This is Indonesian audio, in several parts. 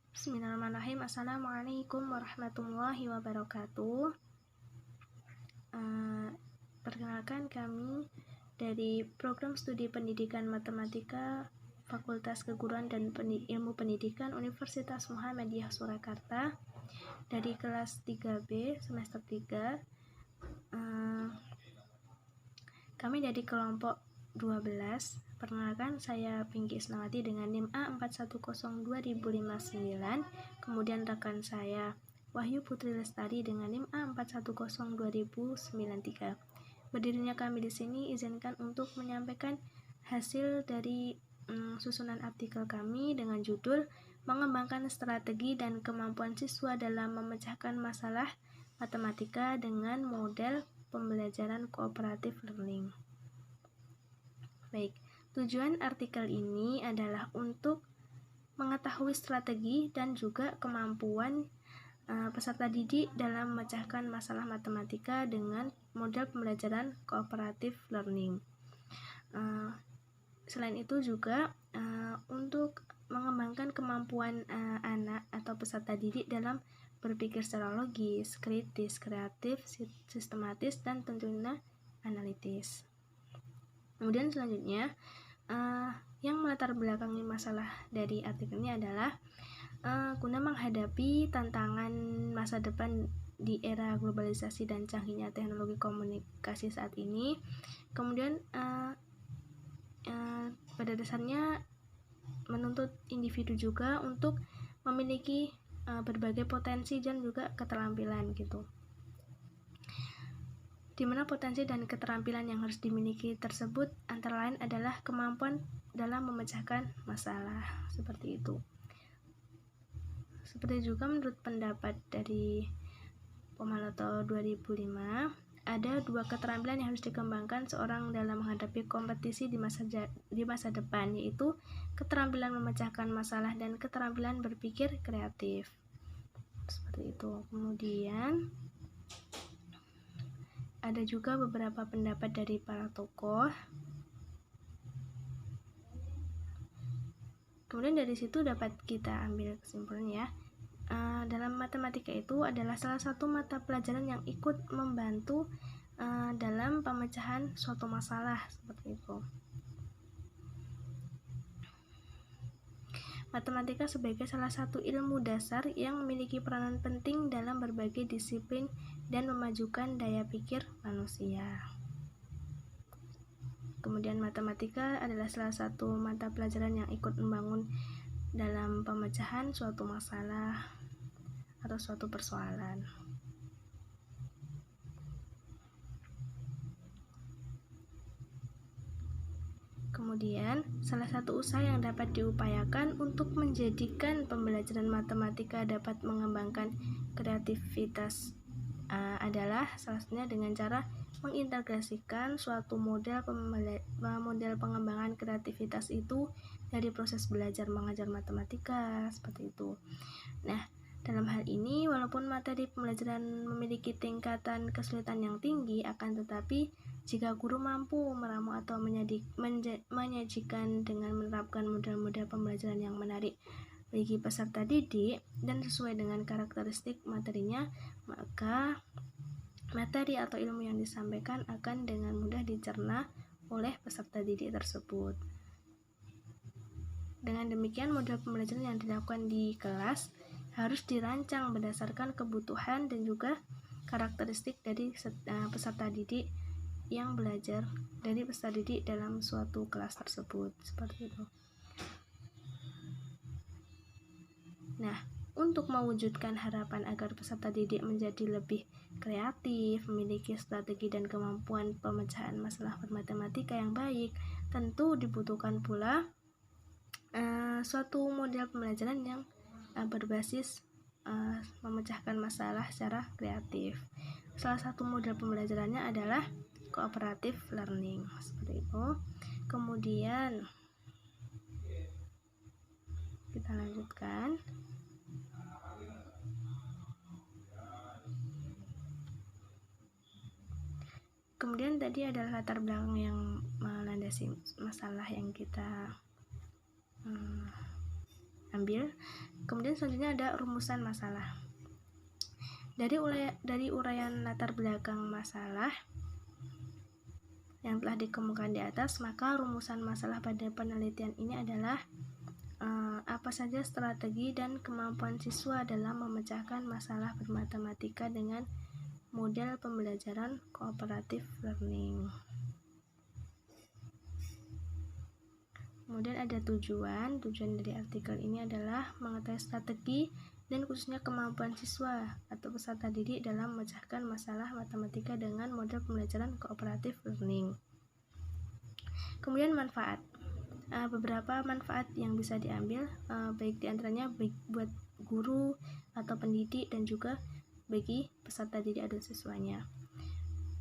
Bismillahirrahmanirrahim. Assalamualaikum warahmatullahi wabarakatuh. Perkenalkan, kami dari Program Studi Pendidikan Matematika Fakultas Keguruan dan Ilmu Pendidikan Universitas Muhammadiyah Surakarta dari kelas 3B semester 3. Kami dari kelompok 12. Perkenalkan, saya Pinky Isnawati dengan NIM A4102.059. Kemudian rekan saya Wahyu Putri Lestari dengan NIM A4102.093. Berdirinya kami di sini, izinkan untuk menyampaikan hasil dari susunan artikel kami dengan judul Mengembangkan Strategi dan Kemampuan Siswa dalam Memecahkan Masalah Matematika dengan Model Pembelajaran Cooperative Learning. Baik, tujuan artikel ini adalah untuk mengetahui strategi dan juga kemampuan peserta didik dalam memecahkan masalah matematika dengan model pembelajaran cooperative learning. Selain itu juga untuk mengembangkan kemampuan anak atau peserta didik dalam berpikir secara logis, kritis, kreatif, sistematis, dan tentunya analitis. Kemudian selanjutnya, yang melatar belakangi masalah dari artikel ini adalah guna menghadapi tantangan masa depan di era globalisasi dan canggihnya teknologi komunikasi saat ini. Kemudian pada dasarnya menuntut individu juga untuk memiliki berbagai potensi dan juga keterampilan gitu. Di mana potensi dan keterampilan yang harus dimiliki tersebut antara lain adalah kemampuan dalam memecahkan masalah, seperti itu. Seperti juga menurut pendapat dari Pomaloto 2005, ada dua keterampilan yang harus dikembangkan seorang dalam menghadapi kompetisi di masa depan, yaitu keterampilan memecahkan masalah dan keterampilan berpikir kreatif. Seperti itu. Kemudian ada juga beberapa pendapat dari para tokoh. Kemudian dari situ dapat kita ambil kesimpulan ya. Dalam matematika itu adalah salah satu mata pelajaran yang ikut membantu dalam pemecahan suatu masalah, seperti itu. Matematika sebagai salah satu ilmu dasar yang memiliki peranan penting dalam berbagai disiplin dan memajukan daya pikir manusia. Kemudian matematika adalah salah satu mata pelajaran yang ikut membangun dalam pemecahan suatu masalah atau suatu persoalan. Kemudian, salah satu usaha yang dapat diupayakan untuk menjadikan pembelajaran matematika dapat mengembangkan kreativitas adalah salah satunya dengan cara mengintegrasikan suatu model pengembangan kreativitas itu dari proses belajar mengajar matematika, seperti itu. Nah, dalam hal ini, walaupun materi pembelajaran memiliki tingkatan kesulitan yang tinggi, akan tetapi jika guru mampu meramu atau menyajikan dengan menerapkan model-model pembelajaran yang menarik bagi peserta didik dan sesuai dengan karakteristik materinya, maka materi atau ilmu yang disampaikan akan dengan mudah dicerna oleh peserta didik tersebut. Dengan demikian, model pembelajaran yang dilakukan di kelas harus dirancang berdasarkan kebutuhan dan juga karakteristik dari peserta didik yang belajar dari peserta didik dalam suatu kelas tersebut, seperti itu. Nah, untuk mewujudkan harapan agar peserta didik menjadi lebih kreatif, memiliki strategi dan kemampuan pemecahan masalah matematika yang baik, tentu dibutuhkan pula suatu model pembelajaran yang berbasis memecahkan masalah secara kreatif. Salah satu model pembelajarannya adalah cooperative learning, seperti itu. Kemudian kita lanjutkan. Kemudian tadi adalah latar belakang yang melandasi masalah yang kita ambil. Kemudian selanjutnya ada rumusan masalah. Dari uraian latar belakang masalah yang telah dikemukakan di atas, maka rumusan masalah pada penelitian ini adalah apa saja strategi dan kemampuan siswa dalam memecahkan masalah bermatematika dengan model pembelajaran cooperative learning. Kemudian ada tujuan dari artikel ini adalah mengetahui strategi dan khususnya kemampuan siswa atau peserta didik dalam memecahkan masalah matematika dengan model pembelajaran cooperative learning. Kemudian manfaat. Beberapa manfaat yang bisa diambil, baik diantaranya baik buat guru atau pendidik dan juga bagi peserta didik atau siswanya.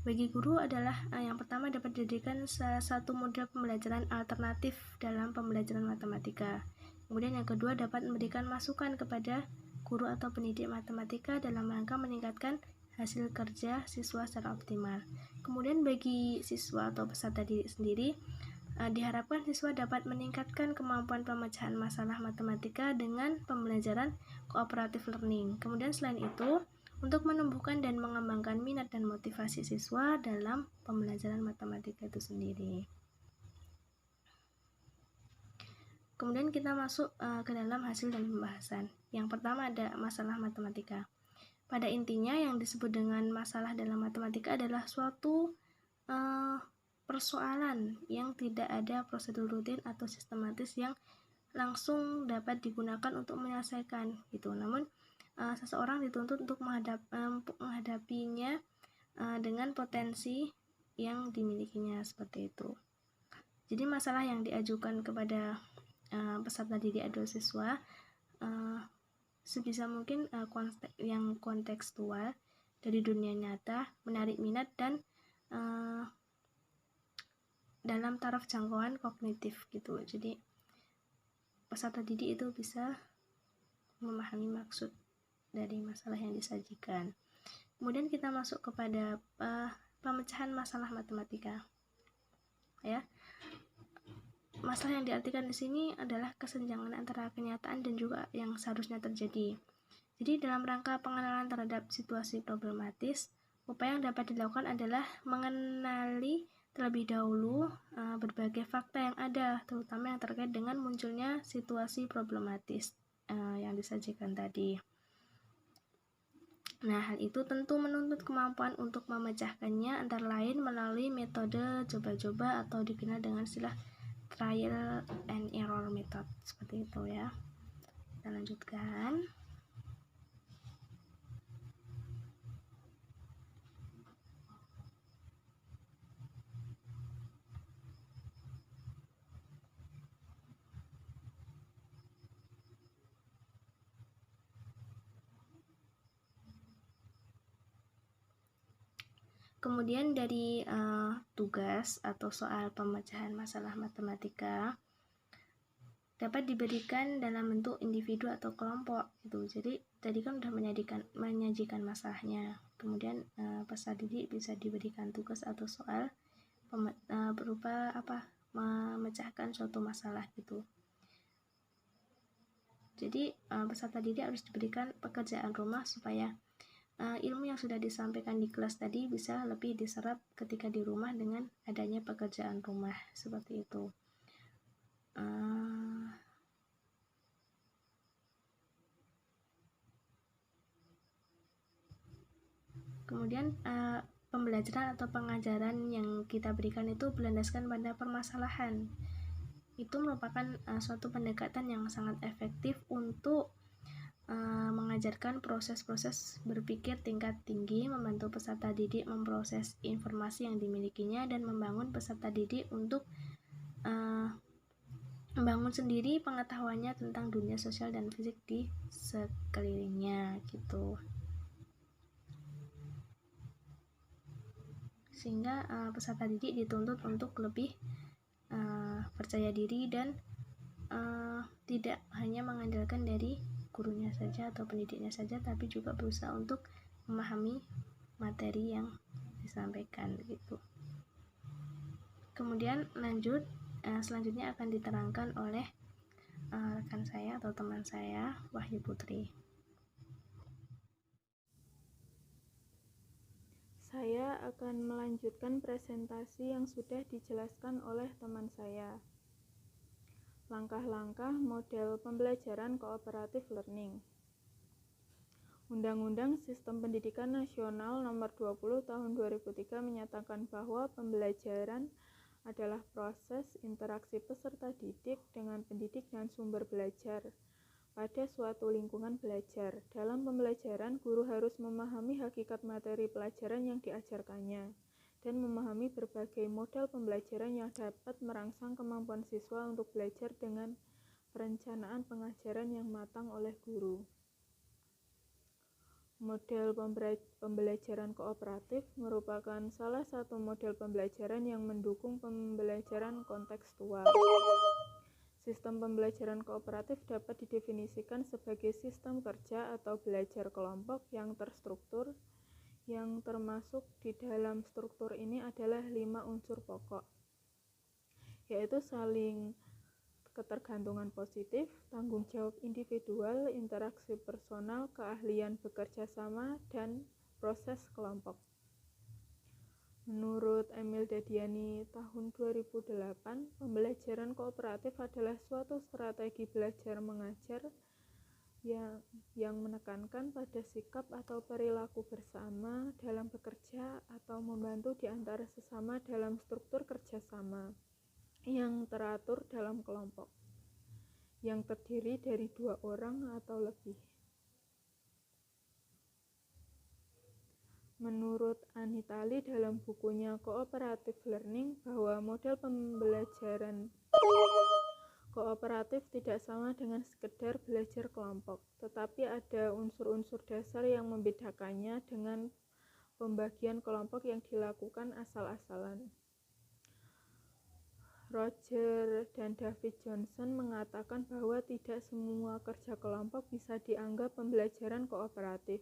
Bagi guru adalah yang pertama dapat dijadikan salah satu model pembelajaran alternatif dalam pembelajaran matematika. Kemudian yang kedua dapat memberikan masukan kepada guru atau pendidik matematika dalam rangka meningkatkan hasil kerja siswa secara optimal. Kemudian bagi siswa atau peserta didik sendiri, diharapkan siswa dapat meningkatkan kemampuan pemecahan masalah matematika dengan pembelajaran cooperative learning. Kemudian selain itu, untuk menumbuhkan dan mengembangkan minat dan motivasi siswa dalam pembelajaran matematika itu sendiri. Kemudian kita masuk ke dalam hasil dan pembahasan. Yang pertama ada masalah matematika. Pada intinya yang disebut dengan masalah dalam matematika adalah suatu persoalan yang tidak ada prosedur rutin atau sistematis yang langsung dapat digunakan untuk menyelesaikan gitu. Namun seseorang dituntut untuk menghadapinya dengan potensi yang dimilikinya seperti itu. Jadi masalah yang diajukan kepada peserta didik atau siswa sebisa mungkin yang kontekstual dari dunia nyata, menarik minat dan dalam taraf jangkauan kognitif gitu. Jadi peserta didik itu bisa memahami maksud dari masalah yang disajikan. Kemudian kita masuk kepada pemecahan masalah matematika. Ya. Masalah yang diartikan di sini adalah kesenjangan antara kenyataan dan juga yang seharusnya terjadi. Jadi dalam rangka pengenalan terhadap situasi problematis, upaya yang dapat dilakukan adalah mengenali terlebih dahulu berbagai fakta yang ada, terutama yang terkait dengan munculnya situasi problematis yang disajikan tadi. Nah, hal itu tentu menuntut kemampuan untuk memecahkannya antara lain melalui metode coba-coba atau dikenal dengan istilah trial and error method, seperti itu ya. Kita lanjutkan. Kemudian dari tugas atau soal pemecahan masalah matematika dapat diberikan dalam bentuk individu atau kelompok gitu. Jadi tadi kan sudah menyajikan masalahnya. Kemudian peserta didik bisa diberikan tugas atau soal berupa memecahkan suatu masalah gitu. Jadi peserta didik harus diberikan pekerjaan rumah supaya ilmu yang sudah disampaikan di kelas tadi bisa lebih diserap ketika di rumah dengan adanya pekerjaan rumah seperti itu. Kemudian pembelajaran atau pengajaran yang kita berikan itu berlandaskan pada permasalahan. Itu merupakan suatu pendekatan yang sangat efektif untuk mengajarkan proses-proses berpikir tingkat tinggi, membantu peserta didik memproses informasi yang dimilikinya dan membangun peserta didik untuk membangun sendiri pengetahuannya tentang dunia sosial dan fisik di sekelilingnya gitu. Sehingga peserta didik dituntut untuk lebih percaya diri dan tidak hanya mengandalkan dari gurunya saja atau pendidiknya saja, tapi juga berusaha untuk memahami materi yang disampaikan gitu. Kemudian selanjutnya akan diterangkan oleh rekan saya atau teman saya, Wahyu Putri. Saya akan melanjutkan presentasi yang sudah dijelaskan oleh teman saya. Langkah-langkah model pembelajaran kooperatif learning. Undang-Undang Sistem Pendidikan Nasional Nomor 20 Tahun 2003 menyatakan bahwa pembelajaran adalah proses interaksi peserta didik dengan pendidik dan sumber belajar pada suatu lingkungan belajar. Dalam pembelajaran, guru harus memahami hakikat materi pelajaran yang diajarkannya dan memahami berbagai model pembelajaran yang dapat merangsang kemampuan siswa untuk belajar dengan perencanaan pengajaran yang matang oleh guru. Model pembelajaran kooperatif merupakan salah satu model pembelajaran yang mendukung pembelajaran kontekstual. Sistem pembelajaran kooperatif dapat didefinisikan sebagai sistem kerja atau belajar kelompok yang terstruktur, yang termasuk di dalam struktur ini adalah 5 unsur pokok, yaitu saling ketergantungan positif, tanggung jawab individual, interaksi personal, keahlian bekerja sama, dan proses kelompok. Menurut Emil Dadiani tahun 2008, pembelajaran kooperatif adalah suatu strategi belajar mengajar yang menekankan pada sikap atau perilaku bersama dalam bekerja atau membantu di antara sesama dalam struktur kerjasama yang teratur dalam kelompok, yang terdiri dari 2 orang atau lebih. Menurut Anitali dalam bukunya Cooperative Learning bahwa model pembelajaran kooperatif tidak sama dengan sekedar belajar kelompok, tetapi ada unsur-unsur dasar yang membedakannya dengan pembagian kelompok yang dilakukan asal-asalan. Roger dan David Johnson mengatakan bahwa tidak semua kerja kelompok bisa dianggap pembelajaran kooperatif.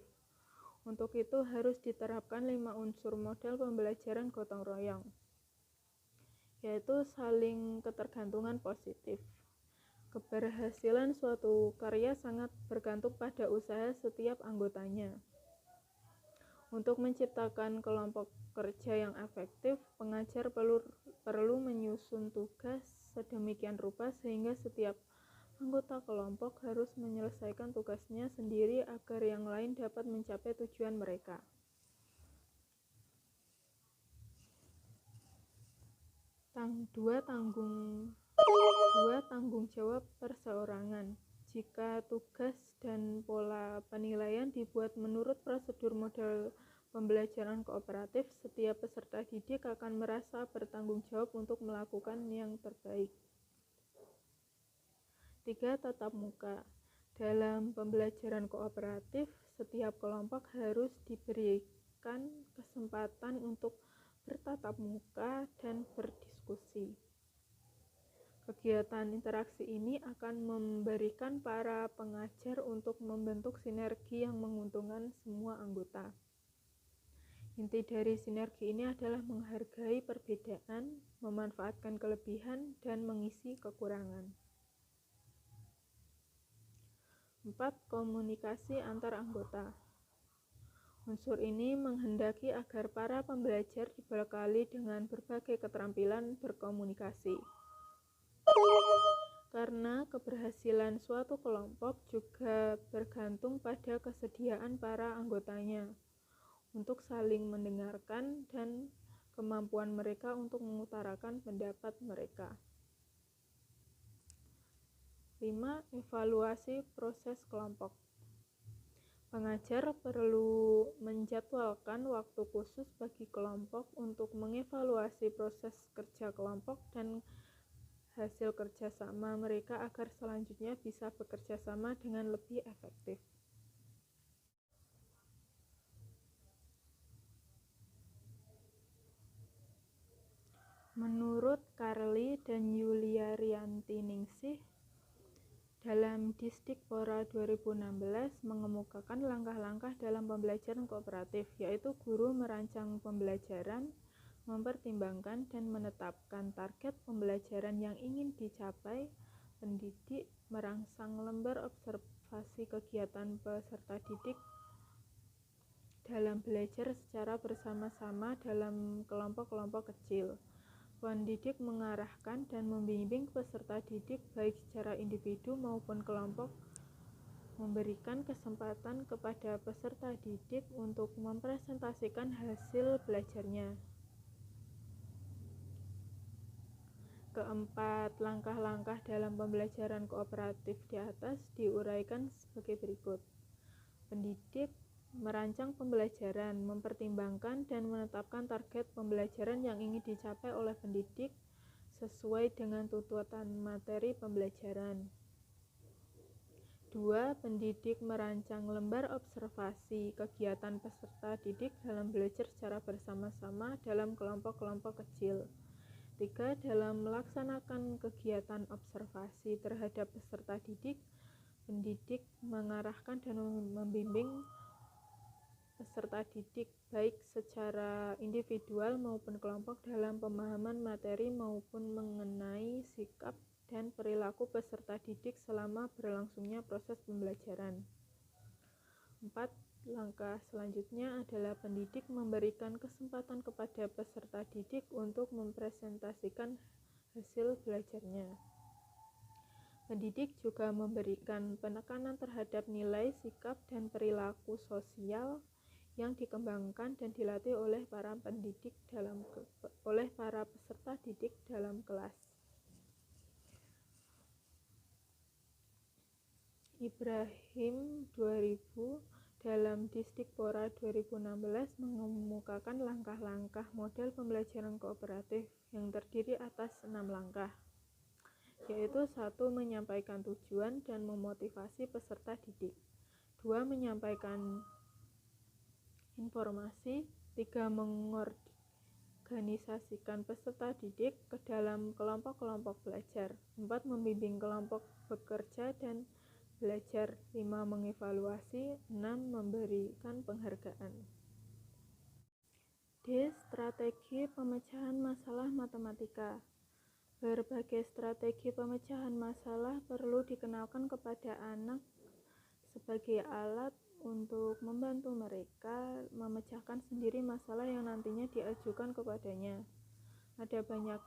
Untuk itu harus diterapkan 5 unsur model pembelajaran gotong royong, yaitu saling ketergantungan positif. Keberhasilan suatu karya sangat bergantung pada usaha setiap anggotanya. Untuk menciptakan kelompok kerja yang efektif, pengajar perlu menyusun tugas sedemikian rupa sehingga setiap anggota kelompok harus menyelesaikan tugasnya sendiri agar yang lain dapat mencapai tujuan mereka. Dua tanggung jawab perseorangan. Jika tugas dan pola penilaian dibuat menurut prosedur model pembelajaran kooperatif, setiap peserta didik akan merasa bertanggung jawab untuk melakukan yang terbaik. 3. Tatap muka. Dalam pembelajaran kooperatif, setiap kelompok harus diberikan kesempatan untuk bertatap muka dan berdiskusi. Kegiatan interaksi ini akan memberikan para pengajar untuk membentuk sinergi yang menguntungkan semua anggota. Inti dari sinergi ini adalah menghargai perbedaan, memanfaatkan kelebihan, dan mengisi kekurangan. 4. Komunikasi antar anggota. Unsur ini menghendaki agar para pembelajar dibekali dengan berbagai keterampilan berkomunikasi. Karena keberhasilan suatu kelompok juga bergantung pada kesediaan para anggotanya untuk saling mendengarkan dan kemampuan mereka untuk mengutarakan pendapat mereka. 5. Evaluasi proses kelompok. Pengajar perlu menjadwalkan waktu khusus bagi kelompok untuk mengevaluasi proses kerja kelompok dan hasil kerjasama mereka agar selanjutnya bisa bekerja sama dengan lebih efektif. Menurut Carly dan Yulia Rianti-Ningsih, dalam Disdikpora 2016 mengemukakan langkah-langkah dalam pembelajaran kooperatif, yaitu guru merancang pembelajaran, mempertimbangkan dan menetapkan target pembelajaran yang ingin dicapai, pendidik merangsang lembar observasi kegiatan peserta didik dalam belajar secara bersama-sama dalam kelompok-kelompok kecil. Pendidik mengarahkan dan membimbing peserta didik baik secara individu maupun kelompok, memberikan kesempatan kepada peserta didik untuk mempresentasikan hasil belajarnya. Keempat, langkah-langkah dalam pembelajaran kooperatif di atas diuraikan sebagai berikut. Pendidik merancang pembelajaran, mempertimbangkan dan menetapkan target pembelajaran yang ingin dicapai oleh pendidik sesuai dengan tuntutan materi pembelajaran. 2. Pendidik merancang lembar observasi kegiatan peserta didik dalam belajar secara bersama-sama dalam kelompok-kelompok kecil. 3. Dalam melaksanakan kegiatan observasi terhadap peserta didik, pendidik mengarahkan dan membimbing peserta didik baik secara individual maupun kelompok dalam pemahaman materi maupun mengenai sikap dan perilaku peserta didik selama berlangsungnya proses pembelajaran. 4. Langkah selanjutnya adalah pendidik memberikan kesempatan kepada peserta didik untuk mempresentasikan hasil belajarnya. Pendidik juga memberikan penekanan terhadap nilai, sikap, dan perilaku sosial yang dikembangkan dan dilatih oleh para peserta didik dalam kelas. Ibrahim 2000 dalam Disdikpora 2016 mengemukakan langkah-langkah model pembelajaran kooperatif yang terdiri atas 6 langkah, yaitu 1. Menyampaikan tujuan dan memotivasi peserta didik. 2. Menyampaikan informasi. 3. Mengorganisasikan peserta didik ke dalam kelompok-kelompok belajar. 4. Membimbing kelompok bekerja dan belajar. 5. Mengevaluasi. 6. Memberikan penghargaan. D. Strategi pemecahan masalah matematika. Berbagai strategi pemecahan masalah perlu dikenalkan kepada anak sebagai alat untuk membantu mereka memecahkan sendiri masalah yang nantinya diajukan kepadanya. Ada banyak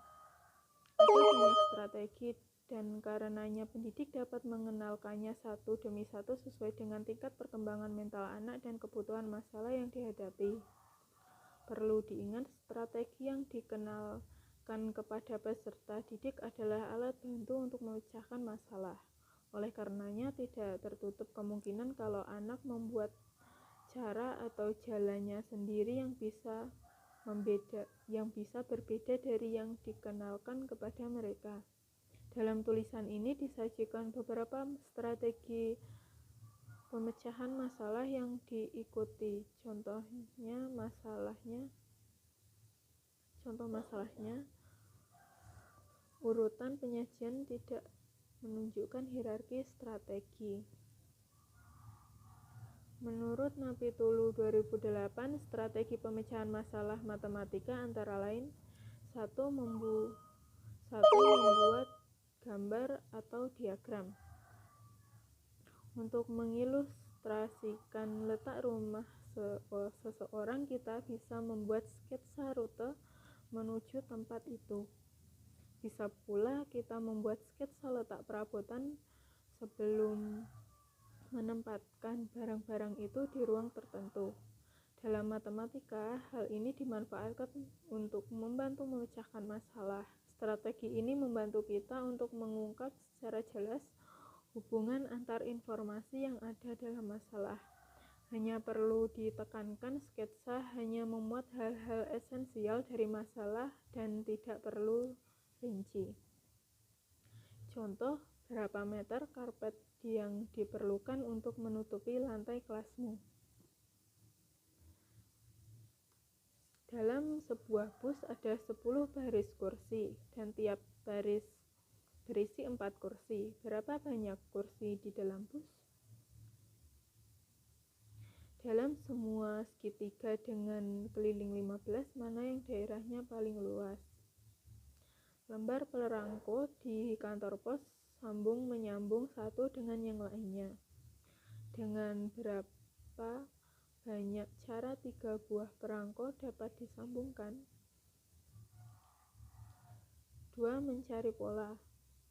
strategi dan karenanya pendidik dapat mengenalkannya satu demi satu sesuai dengan tingkat perkembangan mental anak dan kebutuhan masalah yang dihadapi. Perlu diingat, strategi yang dikenalkan kepada peserta didik adalah alat bantu untuk memecahkan masalah. Oleh karenanya, tidak tertutup kemungkinan kalau anak membuat cara atau jalannya sendiri yang bisa berbeda dari yang dikenalkan kepada mereka. Dalam tulisan ini disajikan beberapa strategi pemecahan masalah yang diikuti. Contoh masalahnya, urutan penyajian tidak menunjukkan hierarki strategi. Menurut Napitulu 2008, strategi pemecahan masalah matematika antara lain 1. Membuat gambar atau diagram. Untuk mengilustrasikan letak rumah seseorang, kita bisa membuat sketsa rute menuju tempat itu. Bisa pula kita membuat sketsa letak perabotan sebelum menempatkan barang-barang itu di ruang tertentu. Dalam matematika, hal ini dimanfaatkan untuk membantu memecahkan masalah. Strategi ini membantu kita untuk mengungkap secara jelas hubungan antar informasi yang ada dalam masalah. Hanya perlu ditekankan sketsa hanya memuat hal-hal esensial dari masalah dan tidak perlu rinci. Contoh, berapa meter karpet yang diperlukan untuk menutupi lantai kelasmu? Dalam sebuah bus ada 10 baris kursi dan tiap baris berisi 4 kursi. Berapa banyak kursi di dalam bus? Dalam semua segitiga dengan keliling 15, mana yang daerahnya paling luas? Lembar perangko di kantor pos sambung menyambung satu dengan yang lainnya. Dengan berapa banyak cara 3 buah perangko dapat disambungkan? 2. Mencari pola.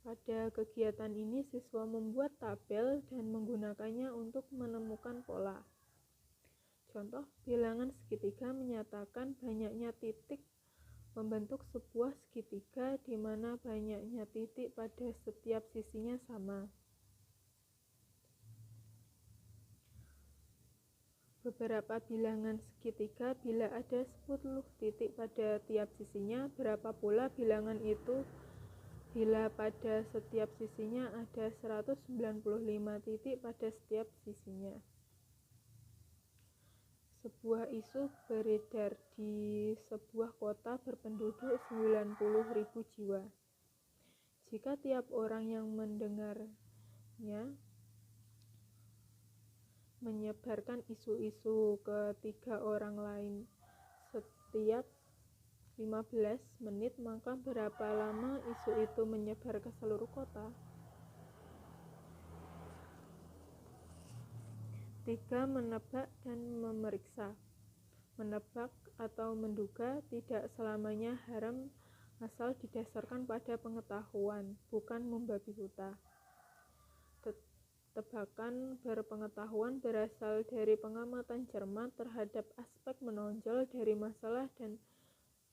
Pada kegiatan ini siswa membuat tabel dan menggunakannya untuk menemukan pola. Contoh, bilangan segitiga menyatakan banyaknya titik membentuk sebuah segitiga di mana banyaknya titik pada setiap sisinya sama. Beberapa bilangan segitiga bila ada 10 titik pada tiap sisinya, berapa pula bilangan itu bila pada setiap sisinya ada 195 titik pada setiap sisinya. Sebuah isu beredar di sebuah kota berpenduduk 90.000 jiwa. Jika tiap orang yang mendengarnya menyebarkan isu-isu ke 3 orang lain setiap 15 menit, maka berapa lama isu itu menyebar ke seluruh kota? 3. Menebak dan memeriksa. Menebak atau menduga tidak selamanya haram asal didasarkan pada pengetahuan, bukan membabi buta. Tebakan berpengetahuan berasal dari pengamatan cermat terhadap aspek menonjol dari masalah dan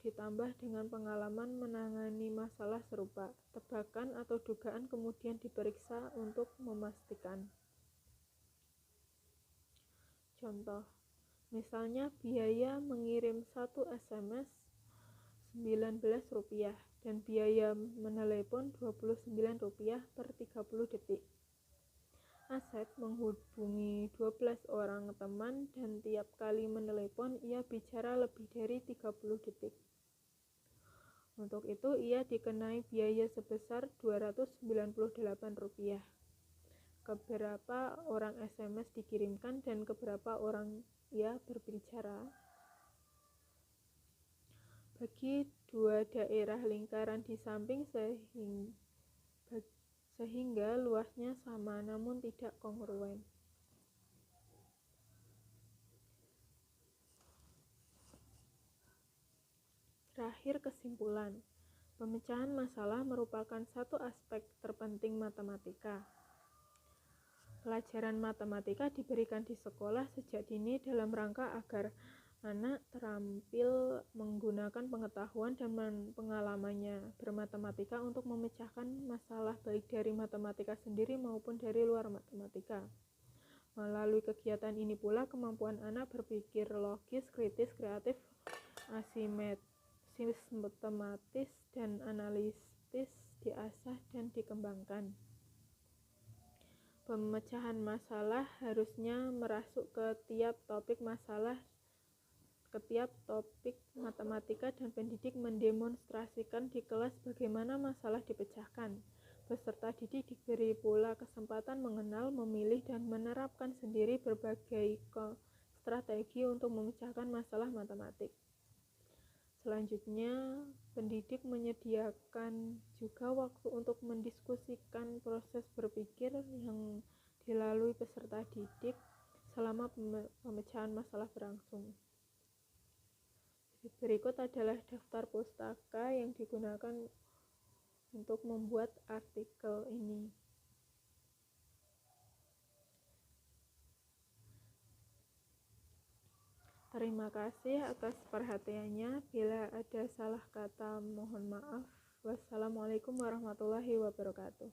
ditambah dengan pengalaman menangani masalah serupa. Tebakan atau dugaan kemudian diperiksa untuk memastikan. Contoh, misalnya biaya mengirim 1 SMS Rp19 dan biaya menelepon Rp29 per 30 detik. Asep menghubungi 12 orang teman dan tiap kali menelepon ia bicara lebih dari 30 detik. Untuk itu ia dikenai biaya sebesar Rp298. Keberapa orang SMS dikirimkan dan keberapa orang ia berbicara? Bagi 2 daerah lingkaran di samping sehingga luasnya sama namun tidak kongruen. Terakhir, kesimpulan. Pemecahan masalah merupakan satu aspek terpenting matematika. Pelajaran matematika diberikan di sekolah sejak dini dalam rangka agar anak terampil menggunakan pengetahuan dan pengalamannya bermatematika untuk memecahkan masalah baik dari matematika sendiri maupun dari luar matematika. Melalui kegiatan ini pula kemampuan anak berpikir logis, kritis, kreatif, sistematis, dan analitis diasah dan dikembangkan. Pemecahan masalah harusnya merasuk ke tiap topik matematika dan pendidik mendemonstrasikan di kelas bagaimana masalah dipecahkan. Peserta didik diberi pula kesempatan mengenal, memilih, dan menerapkan sendiri berbagai strategi untuk memecahkan masalah matematik. Selanjutnya, pendidik menyediakan juga waktu untuk mendiskusikan proses berpikir yang dilalui peserta didik selama pemecahan masalah berlangsung. Berikut adalah daftar pustaka yang digunakan untuk membuat artikel ini. Terima kasih atas perhatiannya. Bila ada salah kata, mohon maaf. Wassalamualaikum warahmatullahi wabarakatuh.